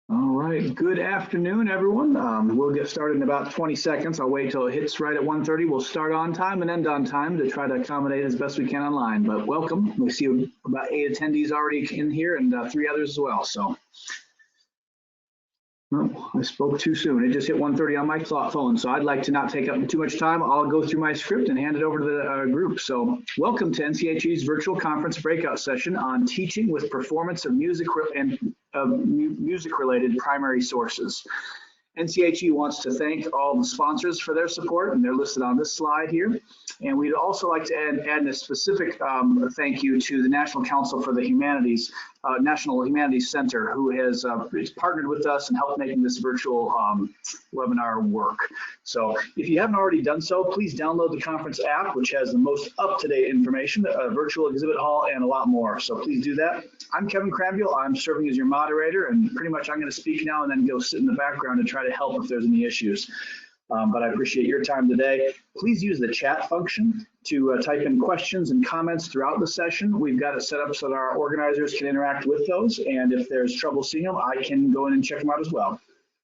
All right, good afternoon, everyone. We'll get started in about 20 seconds. I'll wait till it hits right at 1:30. We'll start on time and end on time to try to accommodate as best we can online. But welcome. We see about 8 attendees already in here and 3 others as well. So, oh, I spoke too soon. It just hit 1:30 on my phone. So I'd like to not take up too much time. I'll go through my script and hand it over to the group. So welcome to NCHE's virtual conference breakout session on teaching with performance of music and music-related primary sources. NCHE wants to thank all the sponsors for their support, and they're listed on this slide here. And we'd also like to add a specific thank you to the National Council for the Humanities, National Humanities Center, who has partnered with us and helped making this virtual webinar work. So if you haven't already done so, please download the conference app, which has the most up-to-date information, a virtual exhibit hall, and a lot more. So please do that. I'm Kevin Cranville. I'm serving as your moderator, and pretty much I'm going to speak now and then go sit in the background and try to help if there's any issues. But I appreciate your time today. Please use the chat function to type in questions and comments throughout the session. We've got it set up so that our organizers can interact with those, and if there's trouble seeing them, I can go in and check them out as well.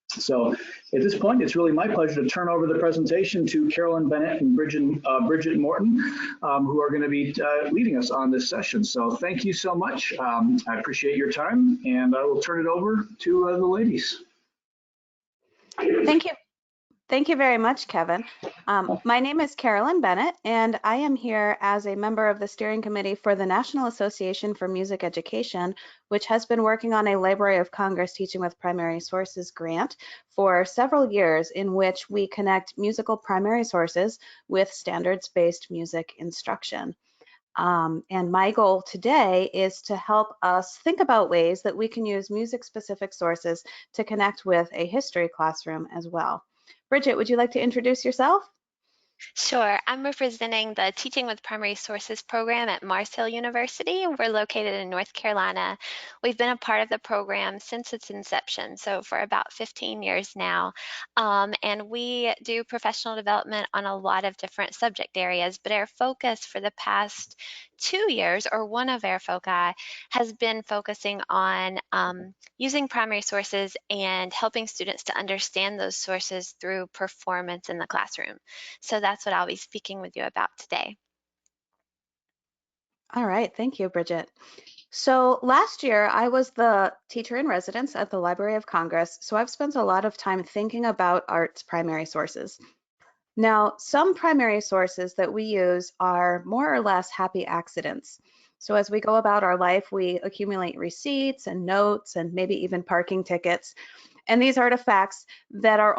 So at this point, it's really my pleasure to turn over the presentation to Carolyn Bennett and Bridget Morton, who are going to be leading us on this session. So thank you so much. I appreciate your time, and I will turn it over to the ladies. Thank you. Thank you very much, Kevin. My name is Carolyn Bennett, and I am here as a member of the steering committee for the National Association for Music Education, which has been working on a Library of Congress Teaching with Primary Sources grant for several years, in which we connect musical primary sources with standards-based music instruction. And my goal today is to help us think about ways that we can use music-specific sources to connect with a history classroom as well. Bridget, would you like to introduce yourself? Sure. I'm representing the Teaching with Primary Sources program at Mars Hill University. We're located in North Carolina. We've been a part of the program since its inception, so for about 15 years now. And we do professional development on a lot of different subject areas, but our focus for the past 2 years, or one of our foci, has been focusing on using primary sources and helping students to understand those sources through performance in the classroom. So that's what I'll be speaking with you about today. All right, thank you, Bridget. So last year, I was the teacher in residence at the Library of Congress, so I've spent a lot of time thinking about art's primary sources. Now, some primary sources that we use are more or less happy accidents. So as we go about our life, we accumulate receipts and notes and maybe even parking tickets. And these artifacts that are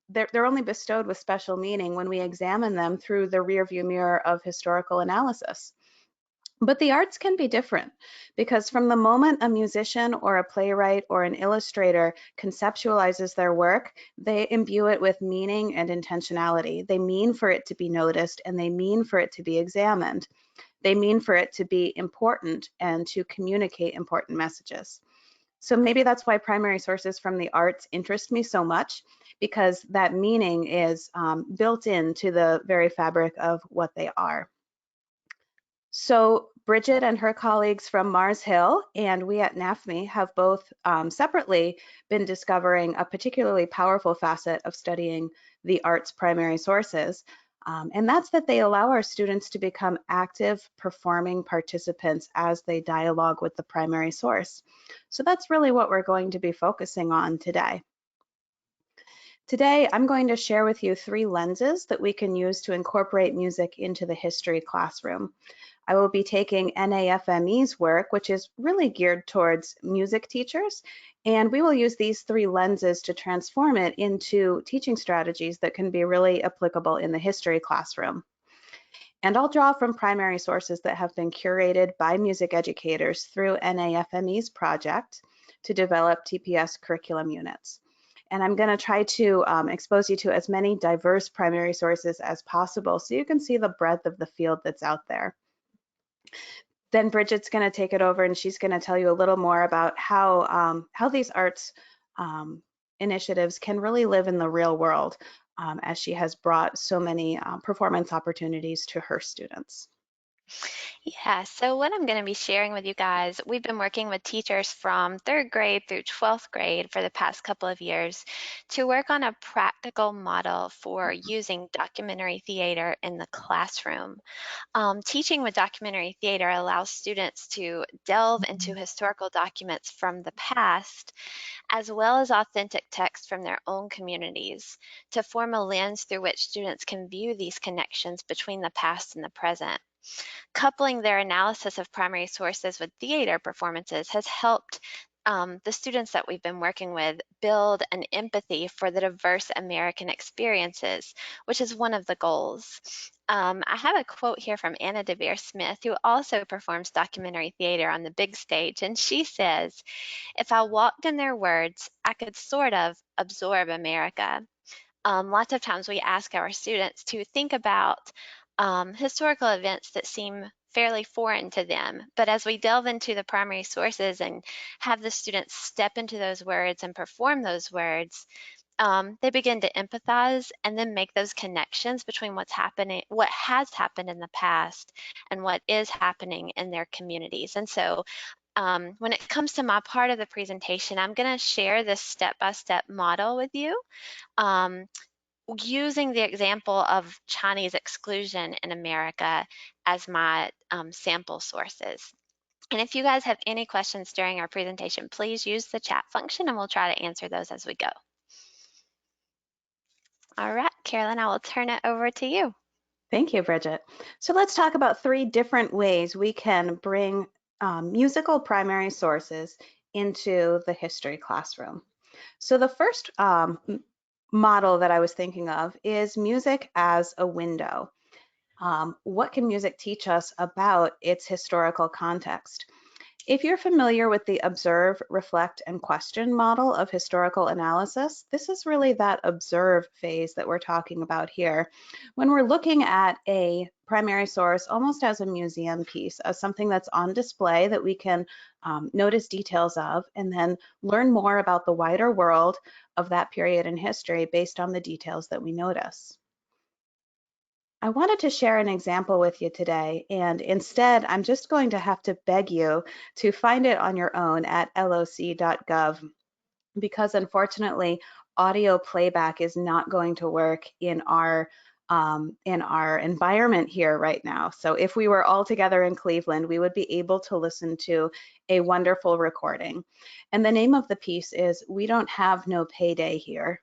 they're only bestowed with special meaning when we examine them through the rearview mirror of historical analysis. But the arts can be different, because from the moment a musician or a playwright or an illustrator conceptualizes their work, they imbue it with meaning and intentionality. They mean for it to be noticed, and they mean for it to be examined. They mean for it to be important and to communicate important messages. So maybe that's why primary sources from the arts interest me so much, because that meaning is built into the very fabric of what they are. So Bridget and her colleagues from Mars Hill and we at NAFME have both separately been discovering a particularly powerful facet of studying the arts primary sources. And that's that they allow our students to become active, performing participants as they dialogue with the primary source. So that's really what we're going to be focusing on today. Today, I'm going to share with you 3 lenses that we can use to incorporate music into the history classroom. I will be taking NAFME's work, which is really geared towards music teachers, and we will use these 3 lenses to transform it into teaching strategies that can be really applicable in the history classroom. And I'll draw from primary sources that have been curated by music educators through NAFME's project to develop TPS curriculum units. And I'm going to try to expose you to as many diverse primary sources as possible so you can see the breadth of the field that's out there. Then Bridget's going to take it over, and she's going to tell you a little more about how these arts initiatives can really live in the real world, as she has brought so many performance opportunities to her students. Yeah, so what I'm going to be sharing with you guys, we've been working with teachers from 3rd grade through 12th grade for the past couple of years to work on a practical model for using documentary theater in the classroom. Teaching with documentary theater allows students to delve into historical documents from the past, as well as authentic texts from their own communities, to form a lens through which students can view these connections between the past and the present. Coupling their analysis of primary sources with theater performances has helped the students that we've been working with build an empathy for the diverse American experiences, which is one of the goals. I have a quote here from Anna DeVere Smith, who also performs documentary theater on the big stage, and she says, "If I walked in their words, I could sort of absorb America." Lots of times we ask our students to think about historical events that seem fairly foreign to them. But as we delve into the primary sources and have the students step into those words and perform those words, they begin to empathize and then make those connections between what's happening, what has happened in the past, and what is happening in their communities. And so when it comes to my part of the presentation, I'm going to share this step-by-step model with you. Using the example of Chinese exclusion in America as my sample sources. And if you guys have any questions during our presentation, please use the chat function and we'll try to answer those as we go. All right, Carolyn, I will turn it over to you. Thank you, Bridget. So let's talk about 3 different ways we can bring musical primary sources into the history classroom. So the first model that I was thinking of is music as a window. What can music teach us about its historical context? If you're familiar with the observe, reflect, and question model of historical analysis, this is really that observe phase that we're talking about here. When we're looking at a primary source almost as a museum piece, as something that's on display that we can notice details of, and then learn more about the wider world of that period in history based on the details that we notice. I wanted to share an example with you today, and instead I'm just going to have to beg you to find it on your own at loc.gov, because unfortunately audio playback is not going to work in our environment here right now. So if we were all together in Cleveland, we would be able to listen to a wonderful recording. And the name of the piece is "We Don't Have No Payday Here."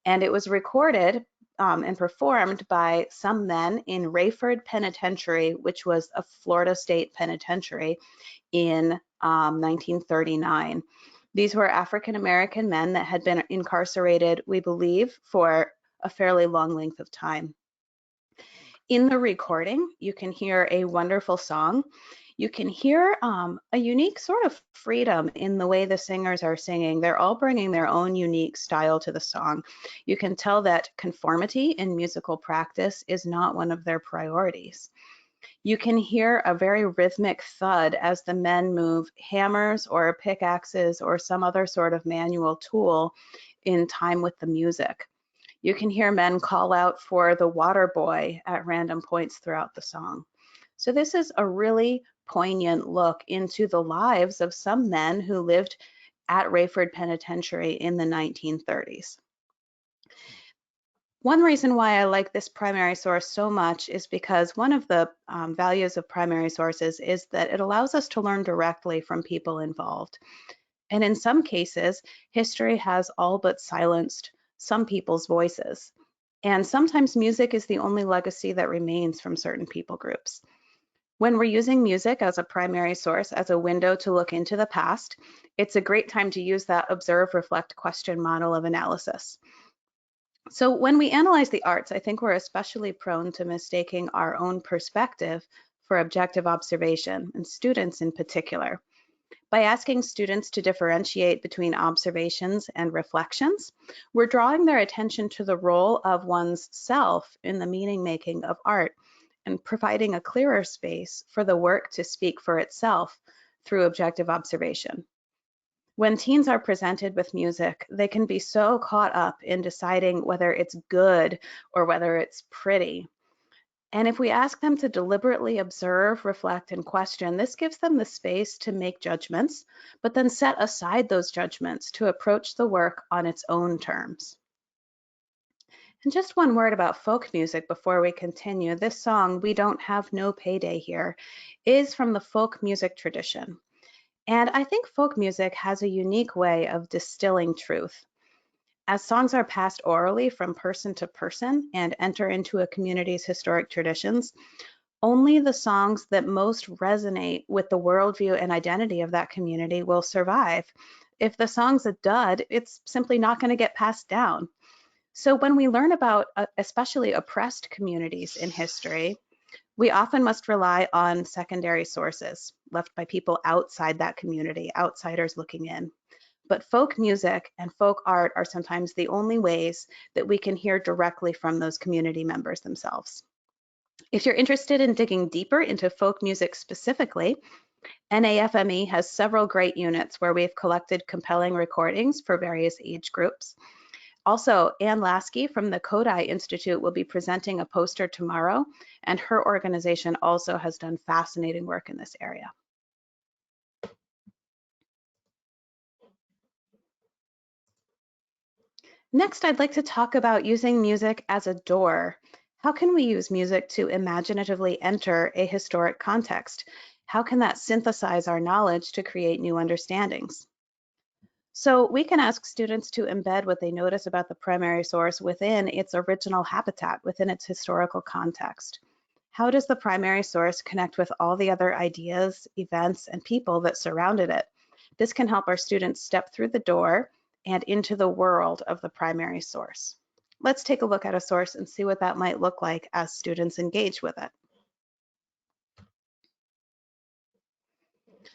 And it was recorded and performed by some men in Rayford Penitentiary, which was a Florida State penitentiary in 1939. These were African-American men that had been incarcerated, we believe, for a fairly long length of time. In the recording, you can hear a wonderful song. You can hear a unique sort of freedom in the way the singers are singing. They're all bringing their own unique style to the song. You can tell that conformity in musical practice is not one of their priorities. You can hear a very rhythmic thud as the men move hammers or pickaxes or some other sort of manual tool in time with the music. You can hear men call out for the water boy at random points throughout the song. So this is a really poignant look into the lives of some men who lived at Rayford Penitentiary in the 1930s. One reason why I like this primary source so much is because one of the values of primary sources is that it allows us to learn directly from people involved. And in some cases, history has all but silenced some people's voices. And sometimes music is the only legacy that remains from certain people groups. When we're using music as a primary source, as a window to look into the past, it's a great time to use that observe, reflect, question model of analysis. So when we analyze the arts, I think we're especially prone to mistaking our own perspective for objective observation, and students in particular. By asking students to differentiate between observations and reflections, we're drawing their attention to the role of one's self in the meaning making of art, and providing a clearer space for the work to speak for itself through objective observation. When teens are presented with music, they can be so caught up in deciding whether it's good or whether it's pretty. And if we ask them to deliberately observe, reflect, and question, this gives them the space to make judgments, but then set aside those judgments to approach the work on its own terms. And just one word about folk music before we continue. This song, "We Don't Have No Payday Here," is from the folk music tradition. And I think folk music has a unique way of distilling truth. As songs are passed orally from person to person and enter into a community's historic traditions, only the songs that most resonate with the worldview and identity of that community will survive. If the song's a dud, it's simply not going to get passed down. So when we learn about especially oppressed communities in history, we often must rely on secondary sources left by people outside that community, outsiders looking in. But folk music and folk art are sometimes the only ways that we can hear directly from those community members themselves. If you're interested in digging deeper into folk music specifically, NAFME has several great units where we've collected compelling recordings for various age groups. Also, Ann Lasky from the Kodai Institute will be presenting a poster tomorrow, and her organization also has done fascinating work in this area. Next, I'd like to talk about using music as a door. How can we use music to imaginatively enter a historic context? How can that synthesize our knowledge to create new understandings? So we can ask students to embed what they notice about the primary source within its original habitat, within its historical context. How does the primary source connect with all the other ideas, events, and people that surrounded it? This can help our students step through the door and into the world of the primary source. Let's take a look at a source and see what that might look like as students engage with it.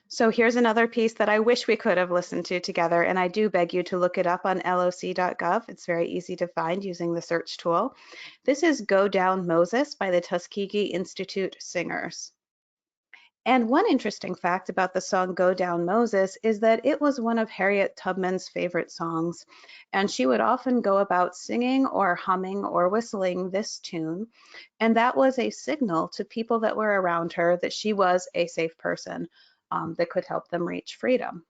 So here's another piece that I wish we could have listened to together, and I do beg you to look it up on loc.gov. It's very easy to find using the search tool. This is Go Down Moses by the Tuskegee Institute Singers. And one interesting fact about the song Go Down Moses is that it was one of Harriet Tubman's favorite songs, and she would often go about singing or humming or whistling this tune, and that was a signal to people that were around her that she was a safe person that could help them reach freedom.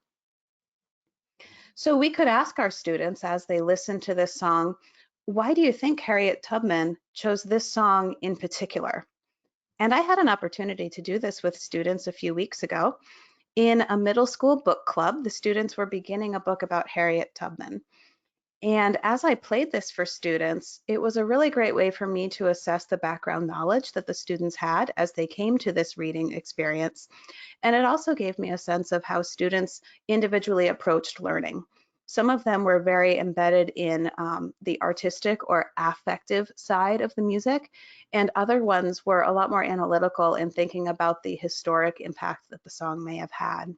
So we could ask our students as they listen to this song, why do you think Harriet Tubman chose this song in particular? And I had an opportunity to do this with students a few weeks ago. In a middle school book club, the students were beginning a book about Harriet Tubman. And as I played this for students, it was a really great way for me to assess the background knowledge that the students had as they came to this reading experience. And it also gave me a sense of how students individually approached learning. Some of them were very embedded in the artistic or affective side of the music, and other ones were a lot more analytical in thinking about the historic impact that the song may have had.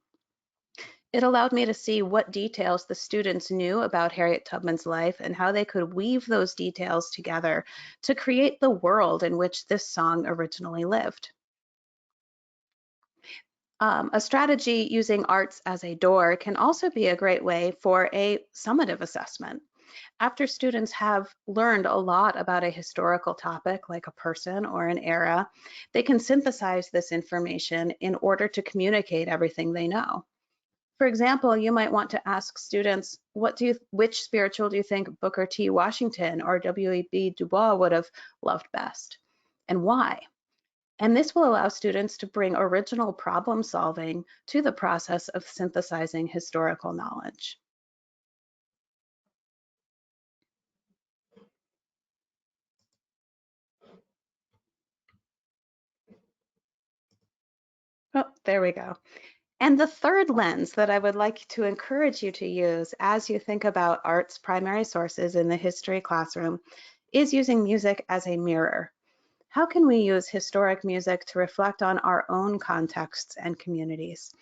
It allowed me to see what details the students knew about Harriet Tubman's life and how they could weave those details together to create the world in which this song originally lived. A strategy using arts as a door can also be a great way for a summative assessment. After students have learned a lot about a historical topic, like a person or an era, they can synthesize this information in order to everything they know. For example, you might want to ask students, which spiritual do you think Booker T. Washington or W.E.B. Du Bois would have loved best, and why? And this will allow students to bring original problem solving to the process of synthesizing historical knowledge. Oh, there we go. And the third lens that I would like to encourage you to use as you think about art's primary sources in the history classroom is using music as a mirror. How can we use historic music to reflect on our own contexts and communities?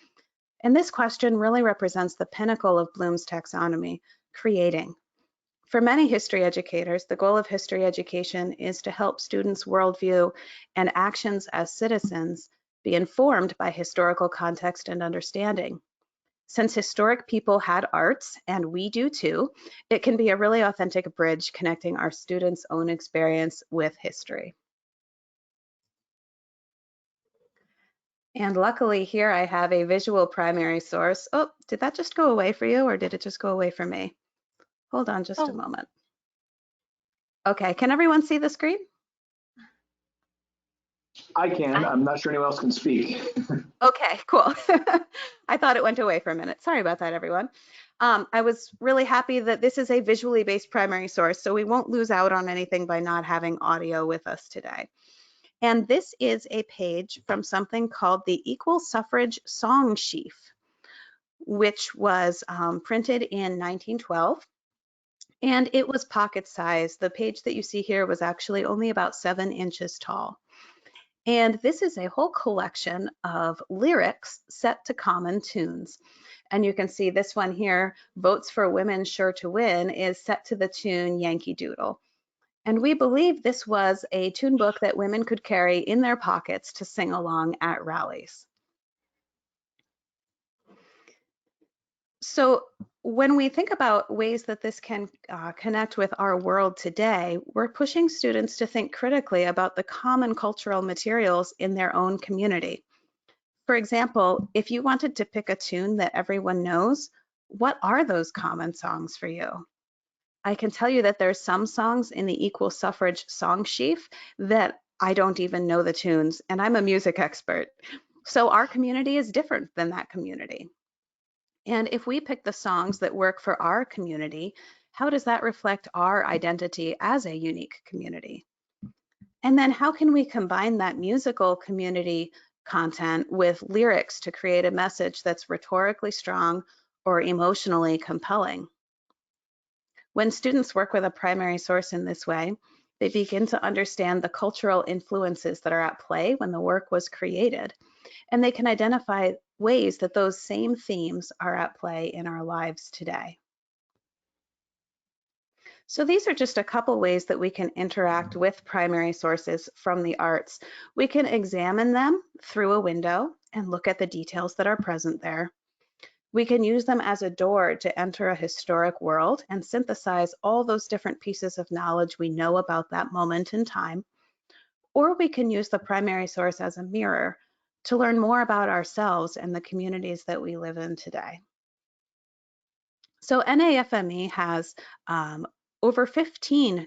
And this question really represents the pinnacle of Bloom's taxonomy, creating. For many history educators, the goal of history education is to help students' worldview and actions as citizens be informed by historical context and understanding. Since historic people had arts, and we do too, it can be a really authentic bridge connecting our students' own experience with history. And luckily here I have a visual primary source. Oh, did that just go away for you or did it just go away for me? Hold on just a Oh, moment. Okay, can everyone see the screen? I can. I'm not sure anyone else can speak. Okay, cool. I thought it went away for a minute. Sorry about that, everyone. I was really happy that this is a visually based primary source, so we won't lose out on anything by not having audio with us today. And this is a page from something called the Equal Suffrage Song Sheaf, which was printed in 1912. And it was pocket size. The page that you see here was actually only about 7 inches tall. And this is a whole collection of lyrics set to common tunes. And you can see this one here, Votes for Women Sure to Win, is set to the tune Yankee Doodle. And we believe this was a tune book that women could carry in their pockets to sing along at rallies. So when we think about ways that this can connect with our world today, we're pushing students to think critically about the common cultural materials in their own community. For example, if you wanted to pick a tune that everyone knows, what are those common songs for you? I can tell you that there's some songs in the Equal Suffrage Song Sheaf that I don't even know the tunes, and I'm a music expert. So our community is different than that community. And if we pick the songs that work for our community, how does that reflect our identity as a unique community? And then how can we combine that musical community content with lyrics to create a message that's rhetorically strong or emotionally compelling? When students work with a primary source in this way, they begin to understand the cultural influences that are at play when the work was created, and they can identify ways that those same themes are at play in our lives today. So these are just a couple ways that we can interact with primary sources from the arts. We can examine them through a window and look at the details that are present there. We can use them as a door to enter a historic world and synthesize all those different pieces of knowledge we know about that moment in time. Or we can use the primary source as a mirror to learn more about ourselves and the communities that we live in today. So NAFME has over 15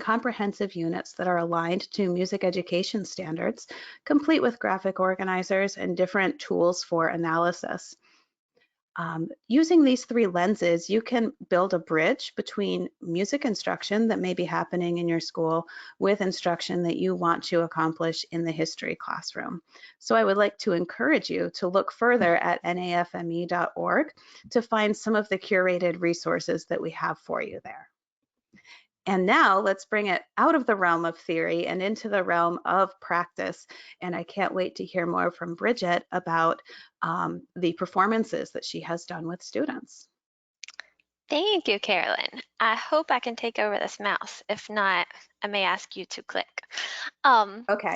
comprehensive units that are aligned to music education standards, complete with graphic organizers and different tools for analysis. Using these 3 lenses, you can build a bridge between music instruction that may be happening in your school with instruction that you want to accomplish in the history classroom. So I would like to encourage you to look further at nafme.org to find some of the curated resources that we have for you there. And now let's bring it out of the realm of theory and into the realm of practice. And I can't wait to hear more from Bridget about the performances that she has done with students. thank you, Carolyn. I hope I can take over this mouse. If not, I may ask you to click. Okay.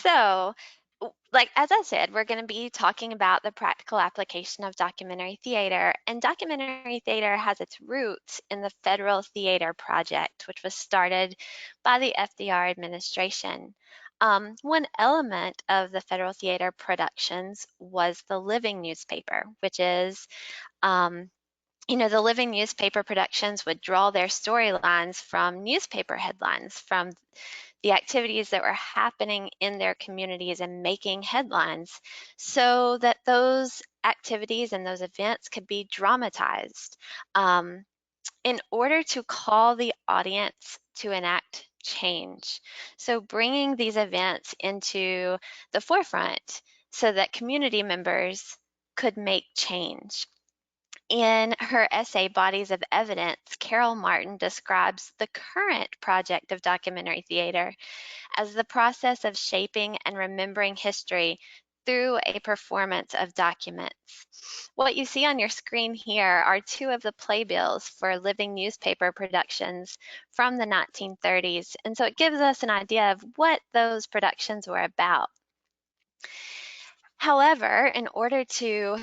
So, like as I said, we're going to be talking about the practical application of documentary theater. And documentary theater has its roots in the Federal Theater Project, which was started by the FDR administration. One element of the Federal Theater productions was the living newspaper, which is the living newspaper productions would draw their storylines from newspaper headlines, from the activities that were happening in their communities and making headlines, so that those activities and those events could be dramatized in order to call the audience to enact change. So bringing these events into the forefront so that community members could make change. In her essay, Bodies of Evidence, Carol Morton describes the current project of documentary theater as the process of shaping and remembering history through a performance of documents. What you see on your screen here are 2 of the playbills for living newspaper productions from the 1930s. And so it gives us an idea of what those productions were about. However, in order to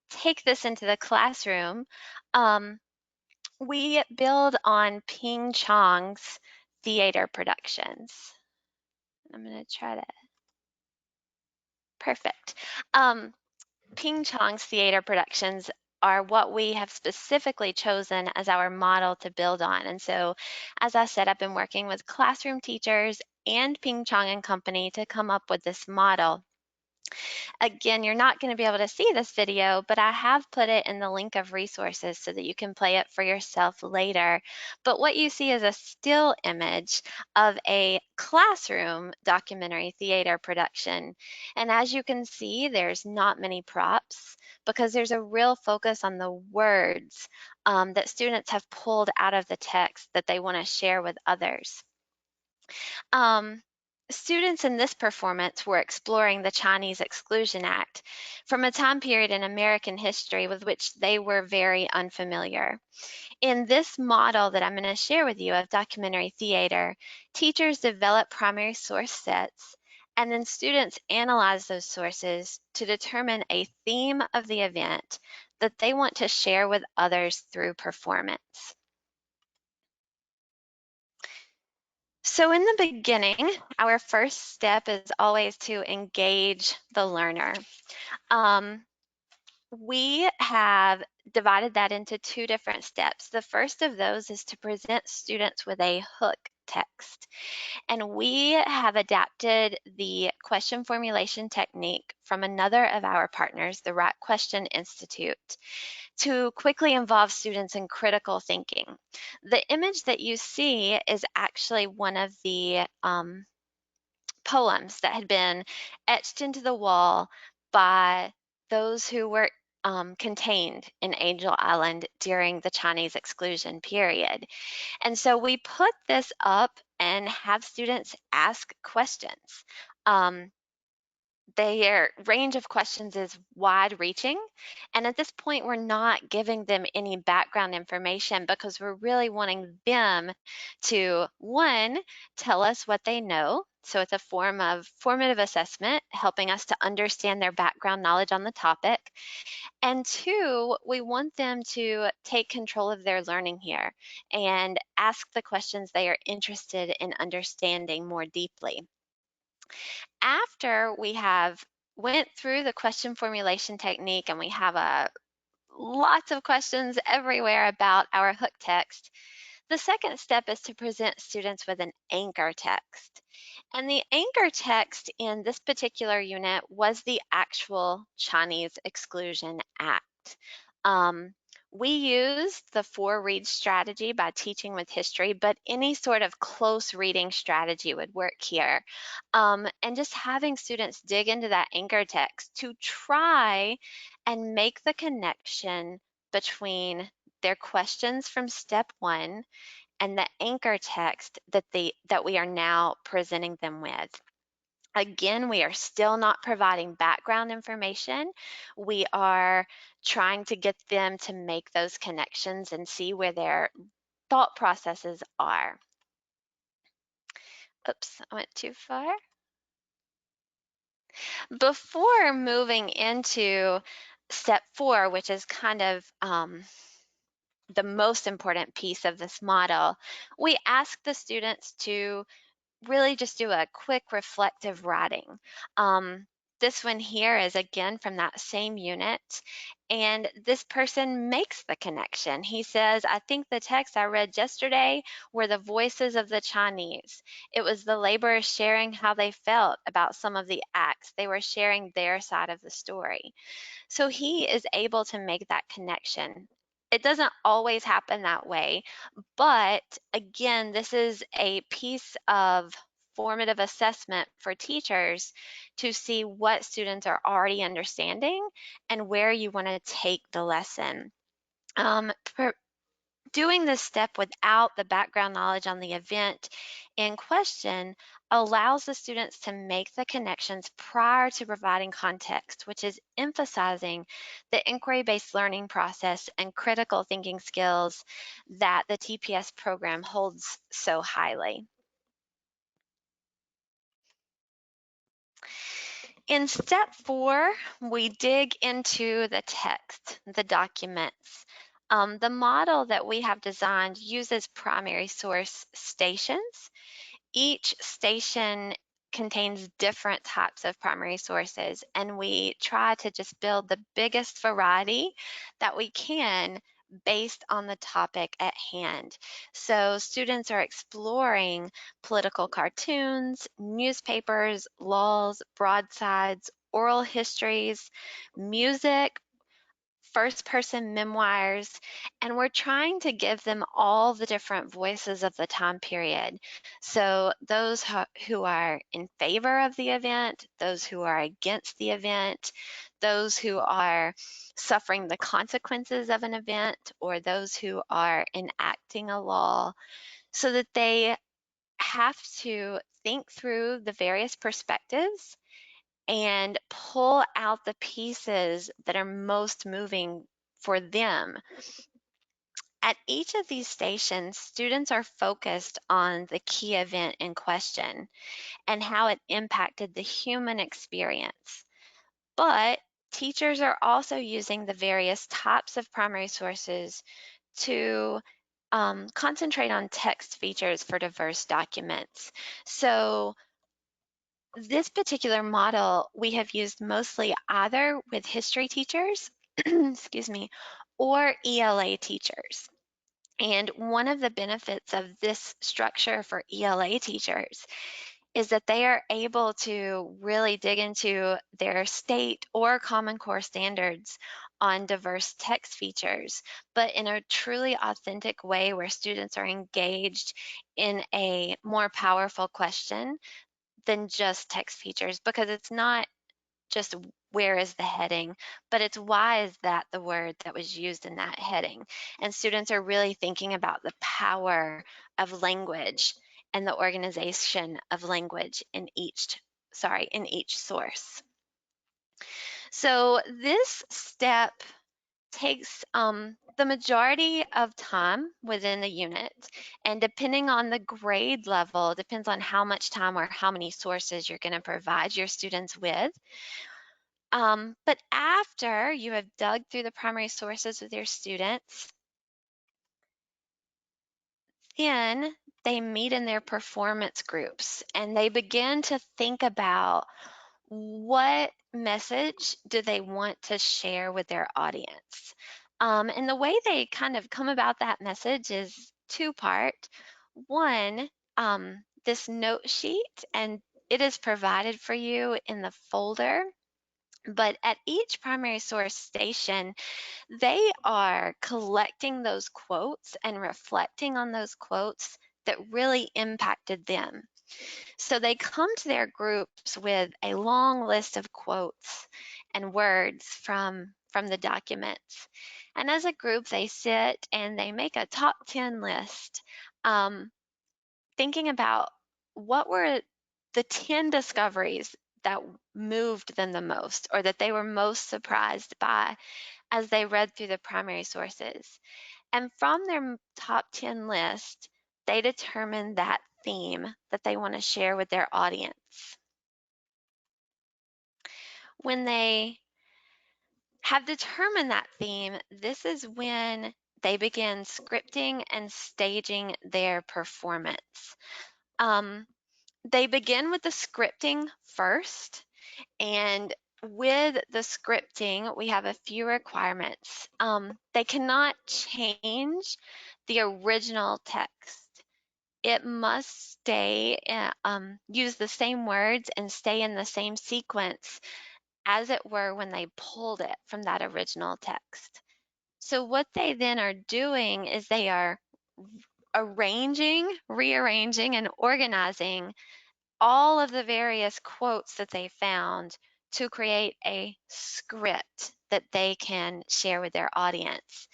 take this into the classroom, we build on Ping Chong's theater productions. I'm going to try to Perfect. Ping Chong's theater productions are what we have specifically chosen as our model to build on. And so, as I said, I've been working with classroom teachers and Ping Chong and Company to come up with this model. Again, you're not going to be able to see this video, but I have put it in the link of resources so that you can play it for yourself later. But what you see is a still image of a classroom documentary theater production. And as you can see, there's not many props because there's a real focus on the words that students have pulled out of the text that they want to share with others. Students in this performance were exploring the Chinese Exclusion Act from a time period in American history with which they were very unfamiliar. In this model that I'm going to share with you of documentary theater, teachers develop primary source sets, and then students analyze those sources to determine a theme of the event that they want to share with others through performance. So in the beginning, our first step is always to engage the learner. We have divided that into two different steps. The first of those is to present students with a hook text. And we have adapted the question formulation technique from another of our partners, the Right Question Institute, to quickly involve students in critical thinking. The image that you see is actually one of the poems that had been etched into the wall by those who were contained in Angel Island during the Chinese exclusion period. And so we put this up and have students ask questions. Their range of questions is wide reaching. And at this point, we're not giving them any background information because we're really wanting them to, one, tell us what they know. So it's a form of formative assessment, helping us to understand their background knowledge on the topic. And two, we want them to take control of their learning here and ask the questions they are interested in understanding more deeply. After we have went through the question formulation technique and we have lots of questions everywhere about our hook text, the second step is to present students with an anchor text. And the anchor text in this particular unit was the actual Chinese Exclusion Act. We used the 4-read strategy by teaching with history, but any sort of close reading strategy would work here. And just having students dig into that anchor text to try and make the connection between their questions from step 1 and the anchor text that we are now presenting them with. Again, we are still not providing background information. We are trying to get them to make those connections and see where their thought processes are. Oops, I went too far. Before moving into step 4, which is kind of the most important piece of this model, we ask the students to really just do a quick reflective writing. This one here is again from that same unit, and this person makes the connection. He says, I think the text I read yesterday were the voices of the Chinese. It was the laborers sharing how they felt about some of the acts. They were sharing their side of the story. So he is able to make that connection. It doesn't always happen that way, but again, this is a piece of formative assessment for teachers to see what students are already understanding and where you want to take the lesson. Doing this step without the background knowledge on the event in question allows the students to make the connections prior to providing context, which is emphasizing the inquiry-based learning process and critical thinking skills that the TPS program holds so highly. In step 4, we dig into the text, the documents. The model that we have designed uses primary source stations. Each station contains different types of primary sources, and we try to just build the biggest variety that we can based on the topic at hand. So students are exploring political cartoons, newspapers, laws, broadsides, oral histories, music, first-person memoirs, and we're trying to give them all the different voices of the time period. So those who are in favor of the event, those who are against the event, those who are suffering the consequences of an event, or those who are enacting a law, so that they have to think through the various perspectives and pull out the pieces that are most moving for them. At each of these stations, students are focused on the key event in question and how it impacted the human experience. But teachers are also using the various types of primary sources to concentrate on text features for diverse documents. So this particular model we have used mostly either with history teachers, excuse me, or ELA teachers. And one of the benefits of this structure for ELA teachers is that they are able to really dig into their state or Common Core standards on diverse text features, but in a truly authentic way where students are engaged in a more powerful question than just text features, because it's not just where is the heading, but it's why is that the word that was used in that heading. And students are really thinking about the power of language and the organization of language in each source. So this step takes the majority of time within the unit, and depending on the grade level, depends on how much time or how many sources you're going to provide your students with. But after you have dug through the primary sources with your students, then they meet in their performance groups and they begin to think about what message do they want to share with their audience. And the way they kind of come about that message is two-part. One, this note sheet, and it is provided for you in the folder. But at each primary source station, they are collecting those quotes and reflecting on those quotes that really impacted them. So they come to their groups with a long list of quotes and words from the documents. And as a group, they sit and they make a top 10 list, thinking about what were the 10 discoveries that moved them the most or that they were most surprised by as they read through the primary sources. And from their top 10 list, they determine that theme that they want to share with their audience. When they have determined that theme, this is when they begin scripting and staging their performance. They begin with the scripting first, and with the scripting, we have a few requirements. They cannot change the original text. It must stay, use the same words and stay in the same sequence as it were when they pulled it from that original text. So what they then are doing is they are arranging, rearranging, and organizing all of the various quotes that they found to create a script that they can share with their audience.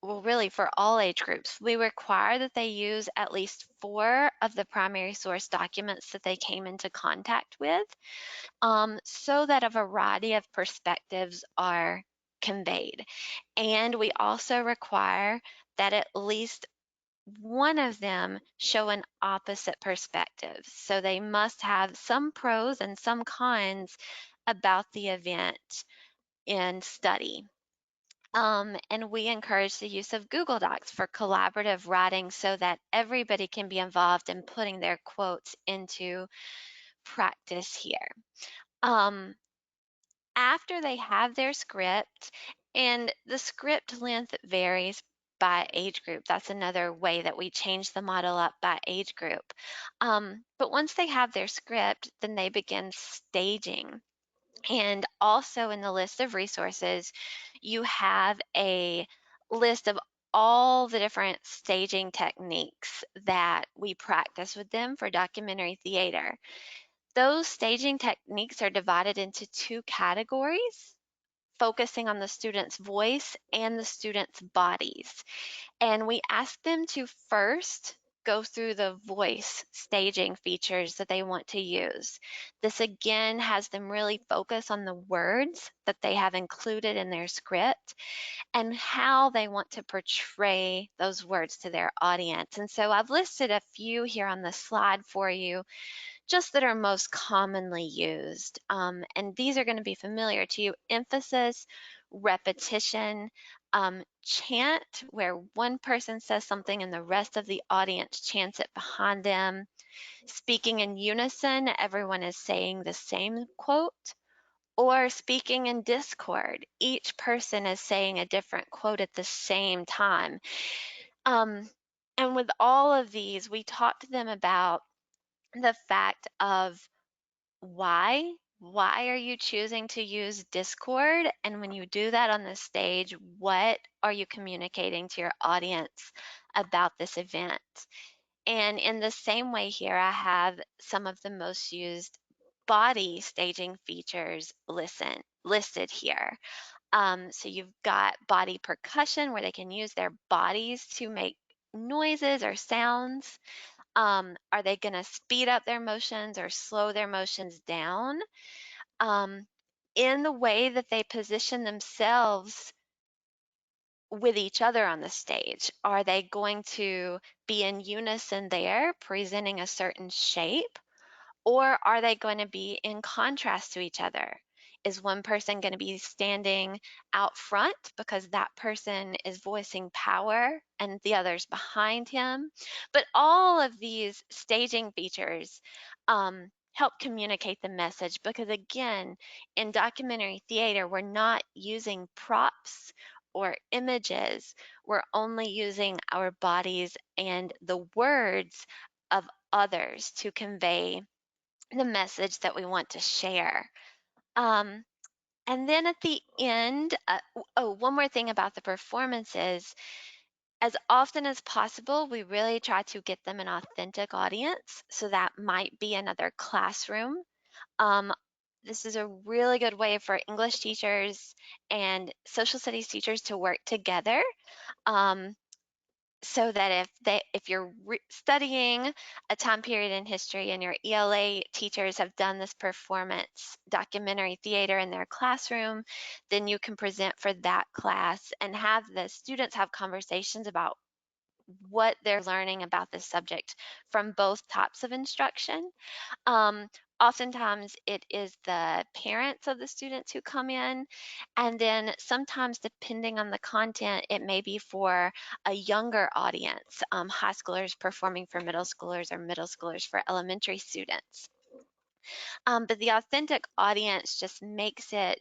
Really for all age groups, we require that they use at least 4 of the primary source documents that they came into contact with, so that a variety of perspectives are conveyed. And we also require that at least one of them show an opposite perspective. So they must have some pros and some cons about the event in study. And we encourage the use of Google Docs for collaborative writing so that everybody can be involved in putting their quotes into practice here. After they have their script, and the script length varies by age group. That's another way that we change the model up by age group. But once they have their script, then they begin staging. And also in the list of resources, you have a list of all the different staging techniques that we practice with them for documentary theater. Those staging techniques are divided into two categories, focusing on the student's voice and the student's bodies. And we ask them to first go through the voice staging features that they want to use. This again has them really focus on the words that they have included in their script and how they want to portray those words to their audience. And so I've listed a few here on the slide for you, just that are most commonly used. And these are going to be familiar to you. Emphasis, repetition, chant, where one person says something and the rest of the audience chants it behind them. Speaking in unison, everyone is saying the same quote. Or speaking in discord, each person is saying a different quote at the same time. And with all of these, we talked to them about the fact of why are you choosing to use Discord? And when you do that on the stage, what are you communicating to your audience about this event? And in the same way here, I have some of the most used body staging features listed here. So you've got body percussion, where they can use their bodies to make noises or sounds. Are they going to speed up their motions or slow their motions down? In the way that they position themselves with each other on the stage, are they going to be in unison there, presenting a certain shape? Or are they going to be in contrast to each other? Is one person going to be standing out front because that person is voicing power and the other's behind him? But all of these staging features help communicate the message, because again, in documentary theater, we're not using props or images. We're only using our bodies and the words of others to convey the message that we want to share. And then at the end, one more thing about the performances. As often as possible, we really try to get them an authentic audience. So that might be another classroom. This is a really good way for English teachers and social studies teachers to work together. So that if you're studying a time period in history and your ELA teachers have done this performance documentary theater in their classroom, then you can present for that class and have the students have conversations about what they're learning about this subject from both types of instruction. Oftentimes it is the parents of the students who come in, and then sometimes depending on the content, it may be for a younger audience, high schoolers performing for middle schoolers or middle schoolers for elementary students. But the authentic audience just makes it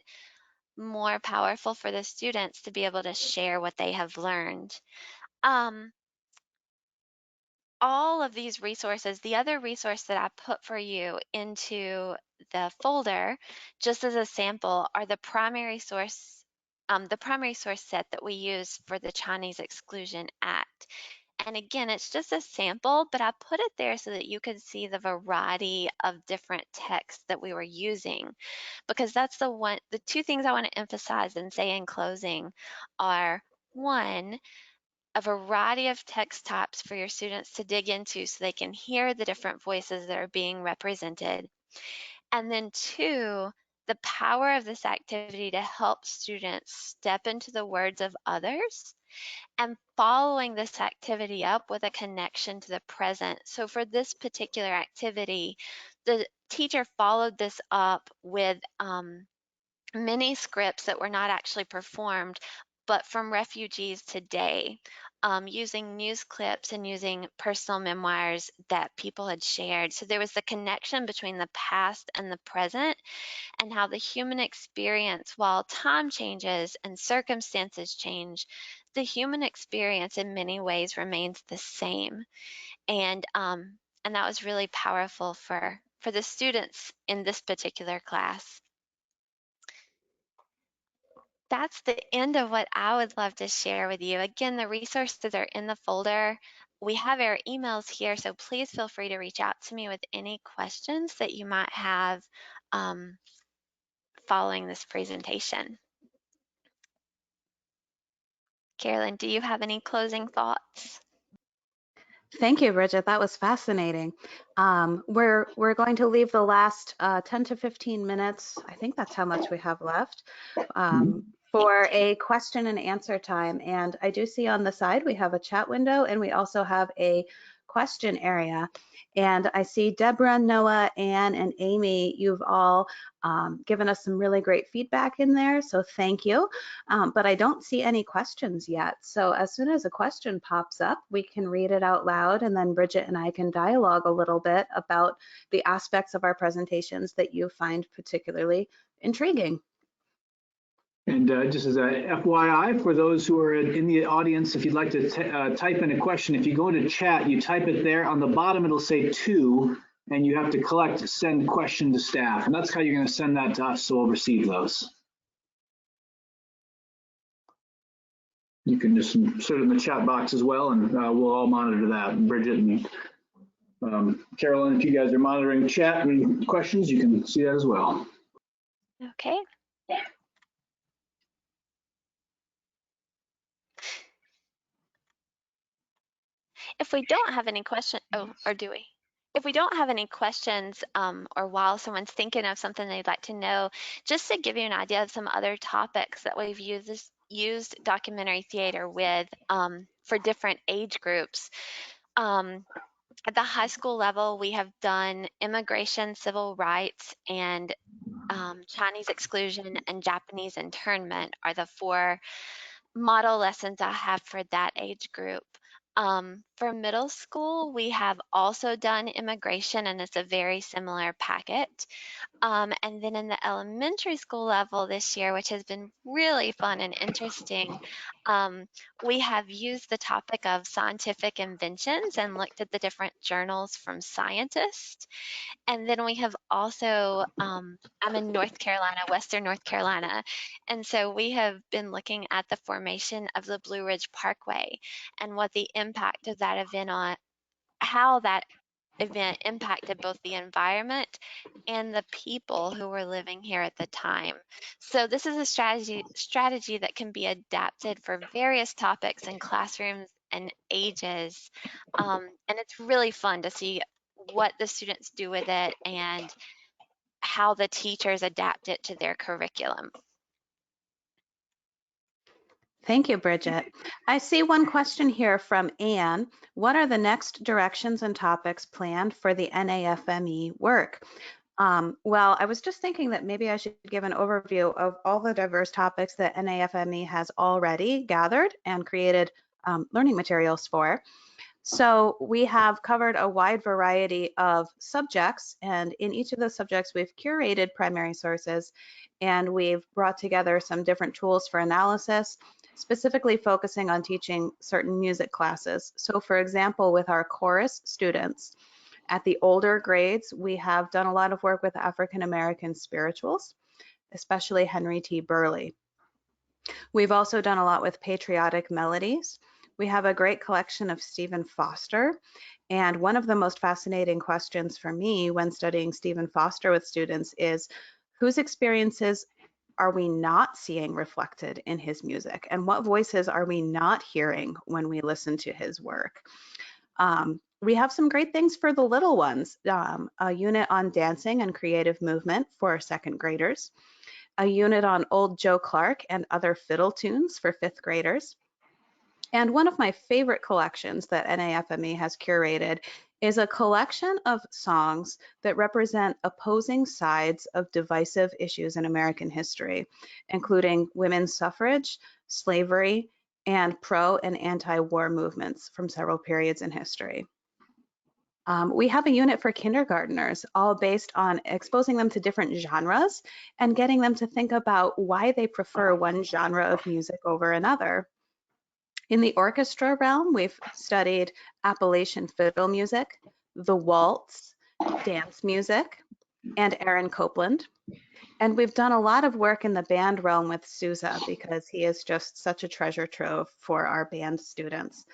more powerful for the students to be able to share what they have learned. All of these resources, the other resource that I put for you into the folder, just as a sample, are the primary source set that we use for the Chinese Exclusion Act. And again, it's just a sample, but I put it there so that you could see the variety of different texts that we were using, because that's the two things I want to emphasize and say in closing are, one, a variety of text types for your students to dig into so they can hear the different voices that are being represented. And then two, the power of this activity to help students step into the words of others and following this activity up with a connection to the present. So for this particular activity, the teacher followed this up with many scripts that were not actually performed, but from refugees today, using news clips and using personal memoirs that people had shared. So there was the connection between the past and the present, and how the human experience, while time changes and circumstances change, the human experience in many ways remains the same. And that was really powerful for the students in this particular class. That's the end of what I would love to share with you. Again, the resources are in the folder. We have our emails here, so please feel free to reach out to me with any questions that you might have following this presentation. Carolyn, do you have any closing thoughts? Thank you, Bridget. That was fascinating. We're going to leave the last 10 to 15 minutes. I think that's how much we have left for a question and answer time. And I do see on the side we have a chat window, and we also have a question area. And I see Deborah, Noah, Anne, and Amy. You've all given us some really great feedback in there, so thank you. But I don't see any questions yet. So as soon as a question pops up, we can read it out loud, and then Bridget and I can dialogue a little bit about the aspects of our presentations that you find particularly intriguing. And just as a FYI, for those who are in the audience, if you'd like to type in a question, if you go to chat, you type it there. On the bottom, it'll say to, and you have to send question to staff. And that's how you're going to send that to us, so we'll receive those. You can just insert it in the chat box as well, and we'll all monitor that. Bridget and Carolyn, if you guys are monitoring chat and questions, you can see that as well. Okay. If we don't have any questions, or do we? If we don't have any questions, or while someone's thinking of something they'd like to know, just to give you an idea of some other topics that we've used documentary theater with for different age groups. At the high school level, we have done immigration, civil rights, and Chinese exclusion and Japanese internment are the 4 model lessons I have for that age group. For middle school, we have also done immigration, and it's a very similar packet. And then in the elementary school level this year, which has been really fun and interesting, we have used the topic of scientific inventions and looked at the different journals from scientists. And then we have also, I'm in North Carolina, Western North Carolina. And so we have been looking at the formation of the Blue Ridge Parkway and what the impact of that event on, how that event impacted both the environment and the people who were living here at the time. So this is a strategy that can be adapted for various topics in classrooms and ages. And it's really fun to see what the students do with it and how the teachers adapt it to their curriculum. Thank you, Bridget. I see one question here from Anne. What are the next directions and topics planned for the NAFME work? Well, I was just thinking that maybe I should give an overview of all the diverse topics that NAFME has already gathered and created learning materials for. So we have covered a wide variety of subjects, and in each of those subjects, we've curated primary sources, and we've brought together some different tools for analysis, specifically focusing on teaching certain music classes. So for example, with our chorus students, at the older grades, we have done a lot of work with African American spirituals, especially Henry T. Burley. We've also done a lot with patriotic melodies. We have a great collection of Stephen Foster, and one of the most fascinating questions for me when studying Stephen Foster with students is, whose experiences are we not seeing reflected in his music, and what voices are we not hearing when we listen to his work? We have some great things for the little ones, a unit on dancing and creative movement for 2nd graders, a unit on Old Joe Clark and other fiddle tunes for 5th graders, And one of my favorite collections that NAFME has curated is a collection of songs that represent opposing sides of divisive issues in American history, including women's suffrage, slavery, and pro and anti-war movements from several periods in history. We have a unit for kindergartners, all based on exposing them to different genres and getting them to think about why they prefer one genre of music over another. In the orchestra realm, we've studied Appalachian fiddle music, the waltz, dance music, and Aaron Copland. And we've done a lot of work in the band realm with Sousa because he is just such a treasure trove for our band students.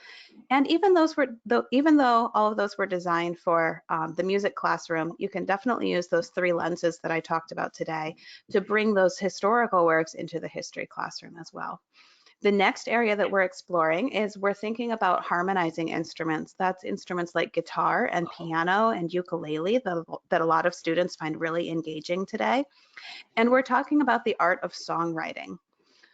And even though all of those were designed for the music classroom, you can definitely use those 3 lenses that I talked about today to bring those historical works into the history classroom as well. The next area that we're exploring is we're thinking about harmonizing instruments. That's instruments like guitar and piano and ukulele that a lot of students find really engaging today. And we're talking about the art of songwriting.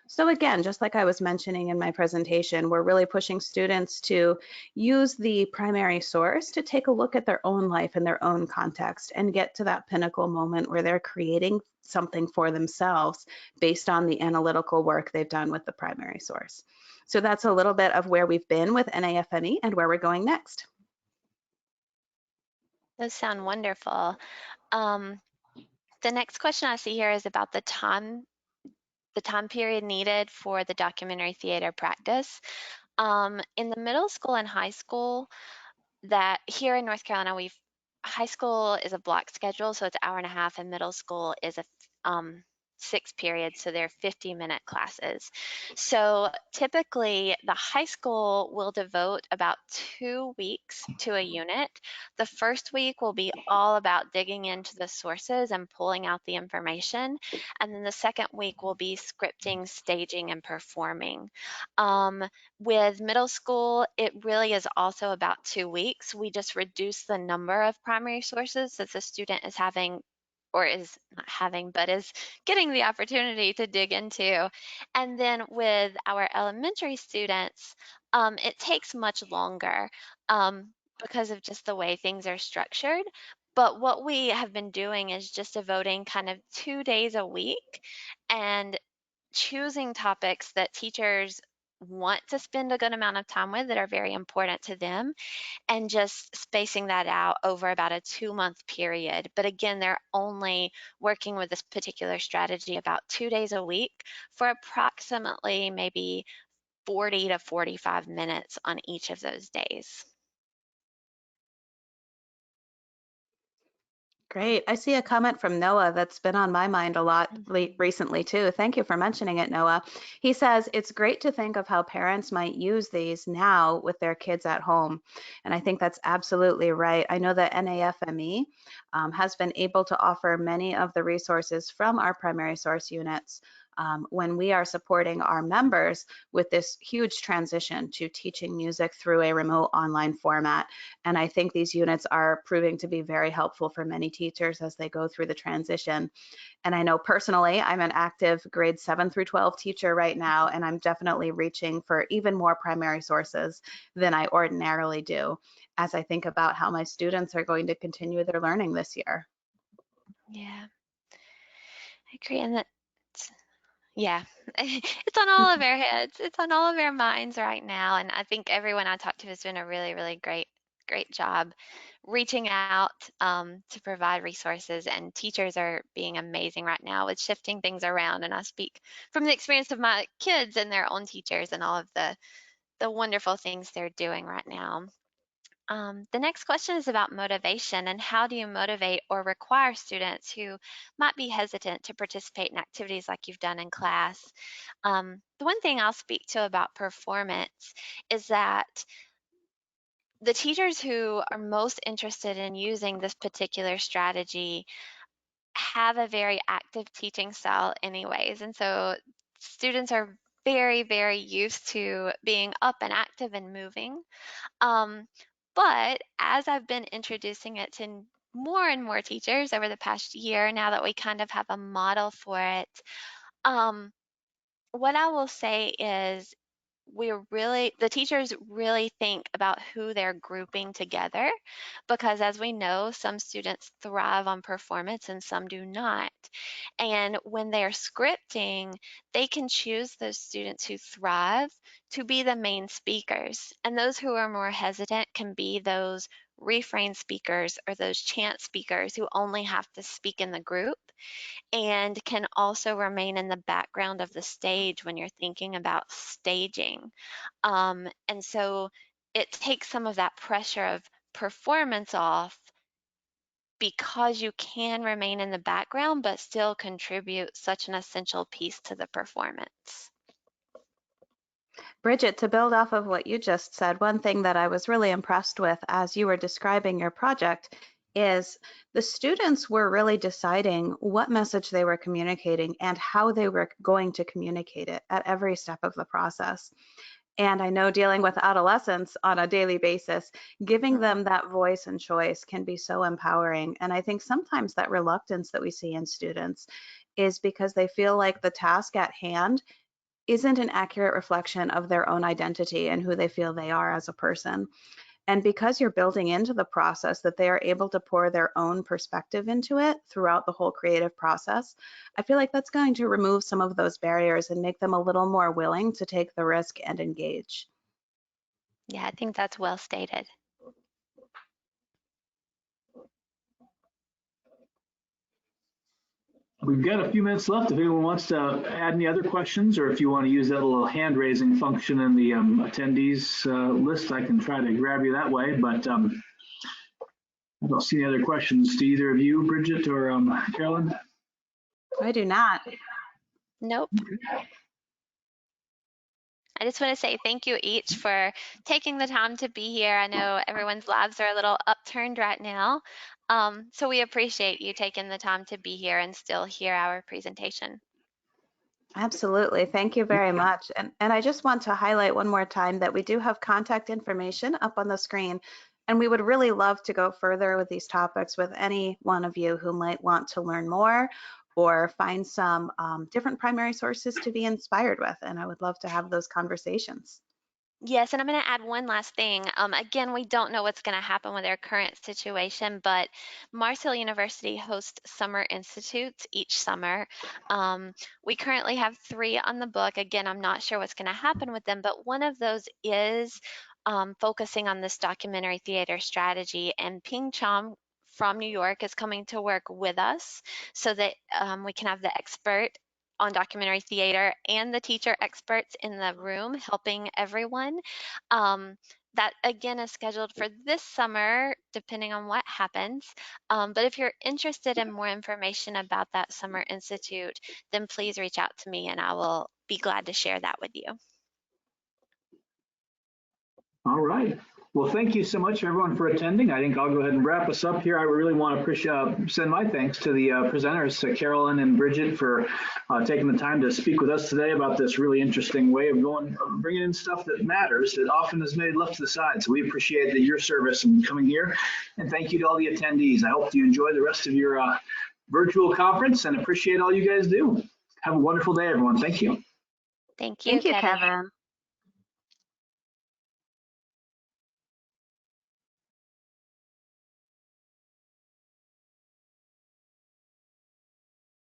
So again, just like I was mentioning in my presentation, we're really pushing students to use the primary source to take a look at their own life and their own context and get to that pinnacle moment where they're creating something for themselves based on the analytical work they've done with the primary source. So that's a little bit of where we've been with NAFME and where we're going next. Those sound wonderful. The next question I see here is about the time period needed for the documentary theater practice. In the middle school and high school, that here in North Carolina, high school is a block schedule, so it's 1.5 hours, and middle school is a 6 periods, so they're 50-minute classes. So typically the high school will devote about 2 weeks to a unit. The first week will be all about digging into the sources and pulling out the information. And then the second week will be scripting, staging, and performing. With middle school, it really is also about 2 weeks. We just reduce the number of primary sources that the student is having, or is not having, but is getting the opportunity to dig into. And then with our elementary students, it takes much longer because of just the way things are structured. But what we have been doing is just devoting kind of 2 days a week and choosing topics that teachers want to spend a good amount of time with that are very important to them, and just spacing that out over about a 2-month period. But again, they're only working with this particular strategy about 2 days a week for approximately maybe 40 to 45 minutes on each of those days. Great. I see a comment from Noah that's been on my mind a lot recently too. Thank you for mentioning it, Noah. He says, it's great to think of how parents might use these now with their kids at home. And I think that's absolutely right. I know that NAFME has been able to offer many of the resources from our primary source units when we are supporting our members with this huge transition to teaching music through a remote online format. And I think these units are proving to be very helpful for many teachers as they go through the transition. And I know personally, I'm an active grade 7 through 12 teacher right now, and I'm definitely reaching for even more primary sources than I ordinarily do as I think about how my students are going to continue their learning this year. Yeah, I agree. And that, yeah, it's on all of our heads. It's on all of our minds right now. And I think everyone I talked to has done a really, really great job reaching out to provide resources. And teachers are being amazing right now with shifting things around. And I speak from the experience of my kids and their own teachers and all of the wonderful things they're doing right now. The next question is about motivation, and how do you motivate or require students who might be hesitant to participate in activities like you've done in class? The one thing I'll speak to about performance is that the teachers who are most interested in using this particular strategy have a very active teaching style anyways. And so students are very, very used to being up and active and moving. But as I've been introducing it to more and more teachers over the past year, now that we kind of have a model for it, what I will say is the teachers really think about who they're grouping together, because as we know, some students thrive on performance and some do not. And when they're scripting, they can choose those students who thrive to be the main speakers. And those who are more hesitant can be those refrain speakers or those chant speakers who only have to speak in the group and can also remain in the background of the stage when you're thinking about staging. And so it takes some of that pressure of performance off, because you can remain in the background but still contribute such an essential piece to the performance. Bridget, to build off of what you just said, one thing that I was really impressed with as you were describing your project is the students were really deciding what message they were communicating and how they were going to communicate it at every step of the process. And I know dealing with adolescents on a daily basis, giving them that voice and choice can be so empowering. And I think sometimes that reluctance that we see in students is because they feel like the task at hand isn't an accurate reflection of their own identity and who they feel they are as a person. And because you're building into the process that they are able to pour their own perspective into it throughout the whole creative process, I feel like that's going to remove some of those barriers and make them a little more willing to take the risk and engage. Yeah, I think that's well stated. We've got a few minutes left. If anyone wants to add any other questions, or if you want to use that little hand raising function in the attendees list, I can try to grab you that way. But I don't see any other questions to either of you, Bridget or Carolyn. I do not. Nope. I just want to say thank you each for taking the time to be here. I know everyone's lives are a little upturned right now. So we appreciate you taking the time to be here and still hear our presentation. Absolutely. Thank you very much. And I just want to highlight one more time that we do have contact information up on the screen, and we would really love to go further with these topics with any one of you who might want to learn more or find some different primary sources to be inspired with. And I would love to have those conversations. Yes, and I'm going to add one last thing. Again, we don't know what's going to happen with our current situation, but Mars Hill University hosts summer institutes each summer. We currently have 3 on the book. Again, I'm not sure what's going to happen with them, but one of those is focusing on this documentary theater strategy, and Ping Chom from New York is coming to work with us so that we can have the expert on documentary theater and the teacher experts in the room helping everyone. That again is scheduled for this summer, depending on what happens. But if you're interested in more information about that Summer Institute, then please reach out to me and I will be glad to share that with you. All right. Well, thank you so much, everyone, for attending. I think I'll go ahead and wrap us up here. I really want to send my thanks to the presenters, to Carolyn and Bridget, for taking the time to speak with us today about this really interesting way of bringing in stuff that matters, that often is made left to the side. So we appreciate your service and coming here. And thank you to all the attendees. I hope you enjoy the rest of your virtual conference and appreciate all you guys do. Have a wonderful day, everyone. Thank you. Thank you, Thank you, Kevin. Kevin.